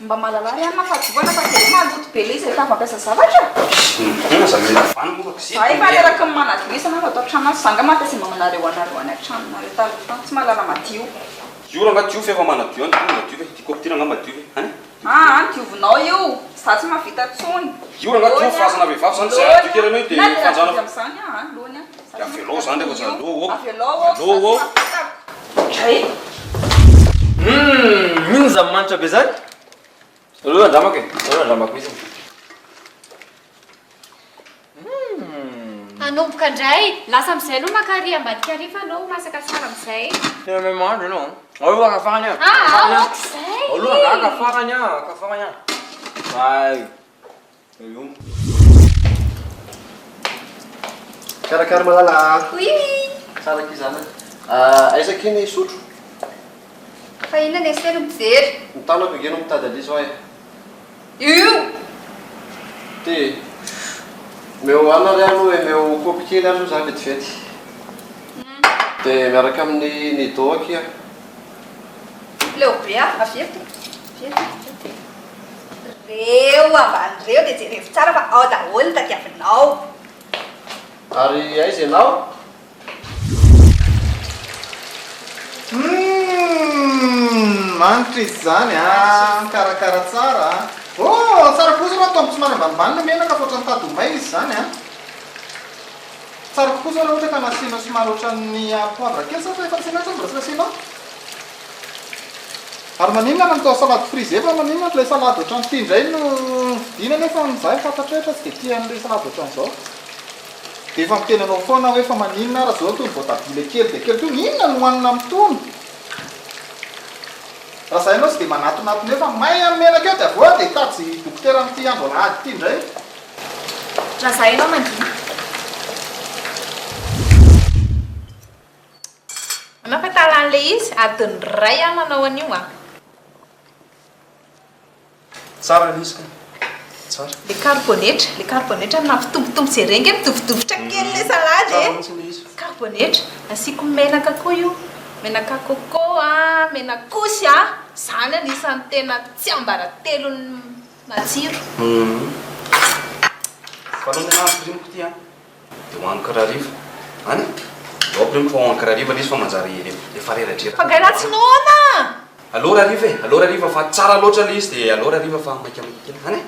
mba mahalala ihany fa tsy voana fa tena maloto be ilay izy rehefa fampiasa zavatra. Za efa reraka ny manadisana fa atao trano zanga mampiasa mamanareo anareo any an-tranonareo taloha tsy mahalala madio. Io raha ngadio fa efa manadio any madio ve ty koptira nga madio ve any? Diovinao io za tsy mahavita tsony. Io raha ngadio fasana vehivavy zany zay adio kely anao dia fanjana am'izany lohany avelao zany rehefa zany loha avelao tray. Mino zamanitra be zany. Aloha andramako e. Aloha andramako izy. Anomboka indray, lasa amin'izay aloha makary ambadika hariva anao masaka tsara amin'izay. Tena may mahandro ianao. Aloha akafarany aho. Aok'izay. Aloha akafarany aho, akafarany aho. Ay. Io. Karakara malala. Oui. Tsara ký zany. Aiza keny sotro? Fa inona ny esy no mijery? Mitana begeno mitady aliso ahy. Io. Ty. Meu anary ano e meu kopy kely ano za vetivety. Dia miaraka amin'ny nido aky a. Leo be avety. Reo amban'ireo dia jerevy tsara fa ao daholo ny tadiavinao. Ary aiza ianao? Manitra izy zany karakara tsara. Tsara kosa raha atao tsy marambanimbany no menaka fa ohatrany tadomay izy zany tsara kokoa raha ohatra ka nasiana somary ohatran'ny poivre kely sa fa efa asiana tsambra sy nasianao. Ary maninona natao salade frise efa maninona ilay salade ohatran'ity indray no vidiana nefa za fantatra efa tsy dia tia an'ilay salade ohatran'izao. Dia efa mitenanao foana hoe fa maninona raha zao tony voatabia kely dia kely tony inona no hoanina amin'itony. Raha zay ianao tsy dia manatonatony efa may amin'ny menaka eo dia avoa dia tady dokotera amin'ity andro alahady ity indray. Raha za ianao mandinika. Anao fa talan'ilay izy adiny ray manao an'io Tsara izy ka. Tsara. Le carbonetra mampitombotombo jerenge mitovitovitra kely le salady carbonetra asiako menaka koa io. Menaka coco menakosy zany anisan'ny tena tsy ambaratelon'ny matsiro. Fa aloha ny primiko ty dia hohaniko rahariva. Any? Ao primiko fa hohaniko rahariva izy fa manjary efa reradrera. Fa gairaha tsy noana. Aloha rahariva fa tsara loatra ilay izy dia aloha rahariva fa maika kely. Any?